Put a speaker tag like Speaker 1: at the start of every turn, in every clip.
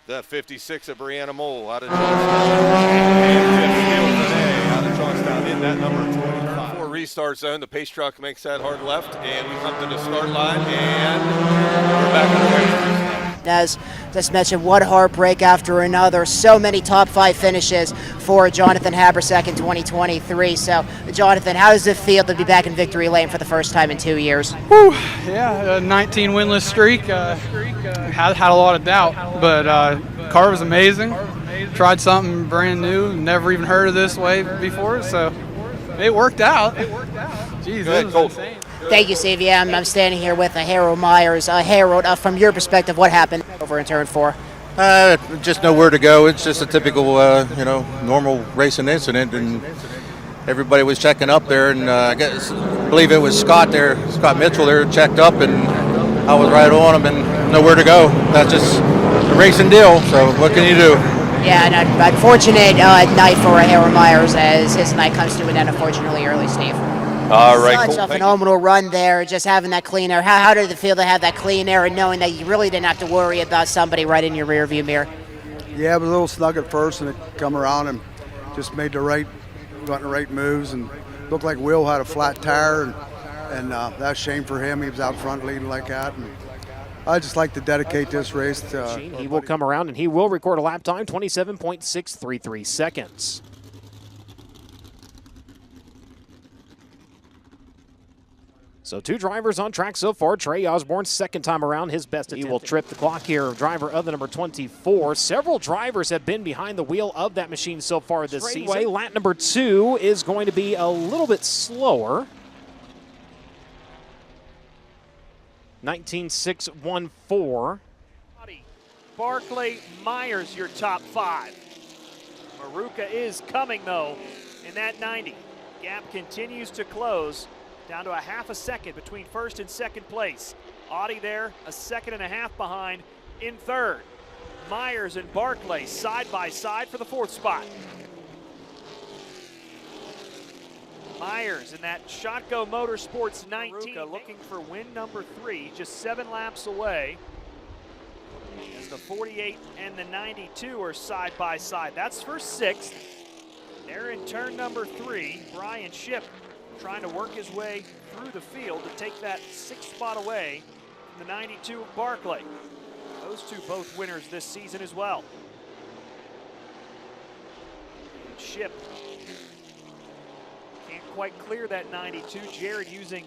Speaker 1: The 56 of Brianna Mole out of Jennerstown. Out of Johnstown in that number 25. For restart zone, the pace truck makes that hard left, and we come to the start line, and we're back on the way.
Speaker 2: As just mentioned, one heartbreak after another. So many top 5 finishes for Jonathan Habersack in 2023. So, Jonathan, how does it feel to be back in victory lane for the first time in 2 years?
Speaker 3: Whew, yeah, a 19 winless streak. Had a lot of doubt, but car was amazing. Tried something brand new. Never even heard of this way before, so it worked out. Jeez,
Speaker 1: Go ahead,
Speaker 3: this
Speaker 1: Cole.
Speaker 3: was insane.
Speaker 2: Thank you, Steve. Yeah, I'm standing here with Harold Myers. Harold, from your perspective, what happened over in turn 4?
Speaker 4: Just nowhere to go. It's just a typical, normal racing incident, and everybody was checking up there, and I believe it was Scott Mitchell there, checked up, and I was right on him, and nowhere to go. That's just a racing deal. So what can you do?
Speaker 2: Yeah, an unfortunate night for Harold Myers as his night comes to an end, unfortunately, early, Steve.
Speaker 1: All right,
Speaker 2: Such
Speaker 1: cool.
Speaker 2: a phenomenal run there, just having that clean air. How did it feel to have that clean air and knowing that you really didn't have to worry about somebody right in your rearview mirror?
Speaker 5: Yeah, it was a little snug at first, and it come around and just made the right moves, and looked like Will had a flat tire, and that's a shame for him. He was out front leading like that, and I just like to dedicate this race to.
Speaker 6: He will come around and he will record a lap time, 27.633 seconds. So 2 drivers on track so far. Trey Osborne, second time around, his best attempt. He will trip the clock here, driver of the number 24. Several drivers have been behind the wheel of that machine so far this season. Lap number 2 is going to be a little bit slower. 19.614.
Speaker 7: Barclay, Myers, your top 5. Maruka is coming, though, in that 90. Gap continues to close. Down to a half a second between first and second place. Audi there, a second and a half behind in third. Myers and Barclay side by side for the 4th spot. Myers in that Shotco Motorsports 19. Maruka looking for win number 3, just 7 laps away. As the 48 and the 92 are side by side. That's for 6th. They're in turn number 3. Brian Shipp trying to work his way through the field to take that 6th spot away from the 92 of Barclay. Those 2 both winners this season as well. And Shipp can't quite clear that 92. Jared using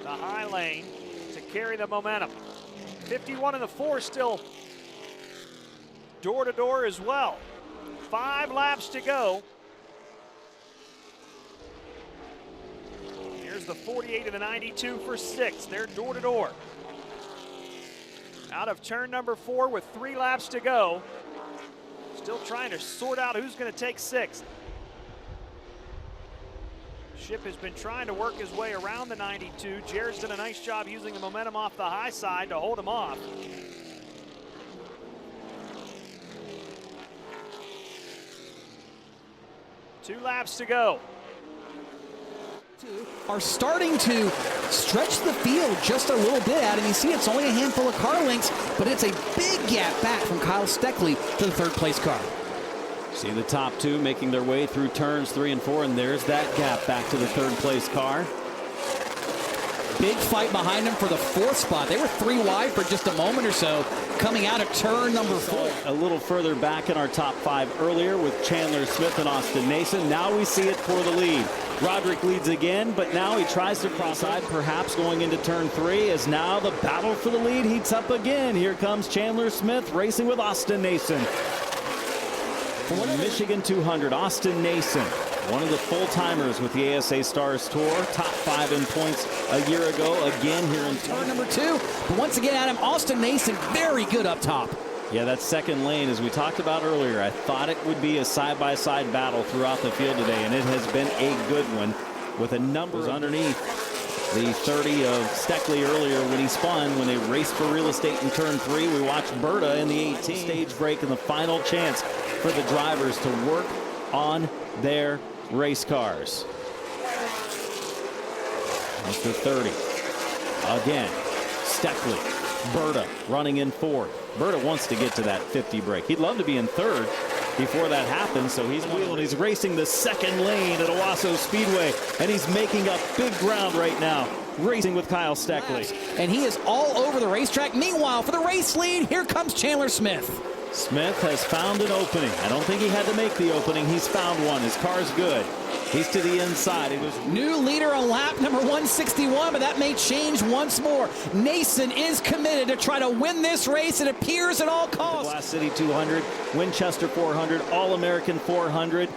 Speaker 7: the high lane to carry the momentum. 51 in the 4 still door to door as well. 5 laps to go. Here's the 48 and the 92 for 6. They're door to door. Out of turn number 4 with 3 laps to go. Still trying to sort out who's going to take 6th. Shipp has been trying to work his way around the 92. Jared's done a nice job using the momentum off the high side to hold him off. Two laps to go.
Speaker 8: Are starting to stretch the field just a little bit out, and you see it's only a handful of car lengths, but it's a big gap back from Kyle Steckley to the 3rd place car.
Speaker 9: See the top 2 making their way through turns 3 and 4, and there's that gap back to the 3rd place car.
Speaker 8: Big fight behind them for the 4th spot. They were 3 wide for just a moment or so coming out of turn number 4.
Speaker 9: A little further back in our top 5 earlier with Chandler Smith and Austin Nason. Now we see it for the lead. Roderick leads again, but now he tries to cross side, perhaps going into turn 3, as now the battle for the lead heats up again. Here comes Chandler Smith racing with Austin Nason. For the Michigan 200, Austin Nason, one of the full-timers with the ASA Stars Tour, top 5 in points a year ago, again here in
Speaker 8: turn number 2. But once again, Adam, Austin Nason very good up top.
Speaker 9: Yeah, that second lane, as we talked about earlier, I thought it would be a side-by-side battle throughout the field today, and it has been a good one with a number underneath the 30 of Steckley earlier when he spun, when they raced for real estate in turn 3. We watched Berta in the 18 stage break and the final chance for the drivers to work on their race cars. That's the 30. Again, Steckley Berta running in fourth. Berta wants to get to that 50 break. He'd love to be in third before that happens, so he's wheeling. He's racing the second lane at Owosso Speedway, and he's making up big ground right now, racing with Kyle Steckley.
Speaker 8: And he is all over the racetrack. Meanwhile, for the race lead, here comes Chandler Smith.
Speaker 9: Smith has found an opening. I don't think he had to make the opening. He's found one. His car's good. He's to the inside. It was
Speaker 8: new leader on lap number 161, but that may change once more. Nason is committed to try to win this race, it appears, at all costs.
Speaker 9: Glass City 200, Winchester 400, All-American 400.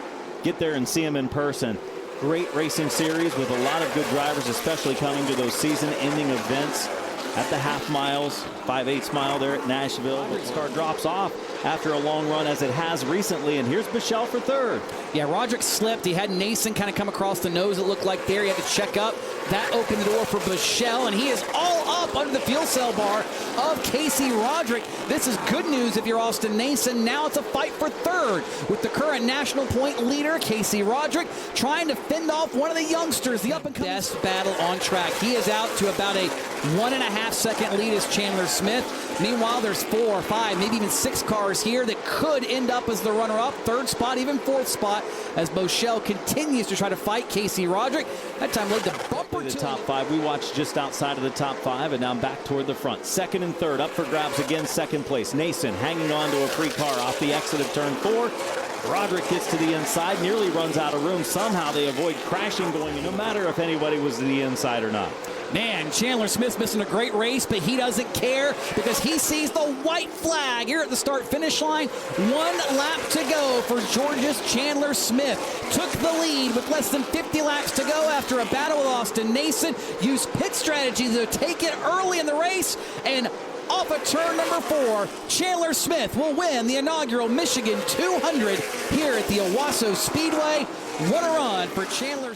Speaker 9: Get there and see him in person. Great racing series with a lot of good drivers, especially coming to those season-ending events at the half miles, 5/8 mile there at Nashville. This car drops off after a long run, as it has recently, and here's Bichelle for third.
Speaker 8: Yeah, Roderick slipped. He had Nason kind of come across the nose, it looked like there. He had to check up. That opened the door for Bichelle, and he is all up under the fuel cell bar of Casey Roderick. This is good news if you're Austin Nason. Now it's a fight for third with the current national point leader, Casey Roderick, trying to fend off one of the youngsters, the up-and-coming. Best battle on track. He is out to about a 1.5 second lead as Chandler Smith. Meanwhile, there's 4, 5, maybe even 6 cars here that could end up as the runner-up. Third spot, even fourth spot, as Bichelle continues to try to fight Casey Roderick. That time led to bumper
Speaker 9: the top 5. We watched just outside of the top 5, and now back toward the front. Second and third up for grabs again, second place. Nason hanging on to a free car off the exit of turn 4. Roderick gets to the inside, nearly runs out of room. Somehow they avoid crashing going in, no matter if anybody was to the inside or not.
Speaker 8: Man, Chandler Smith's missing a great race, but he doesn't care because he sees the white flag here at the start-finish line. 1 lap to go for Georgia's Chandler Smith. Took the lead with less than 50 laps to go after a battle with Austin Nason. Used pit strategy to take it early in the race, and off of turn number 4, Chandler Smith will win the inaugural Michigan 200 here at the Owosso Speedway. What a run for Chandler.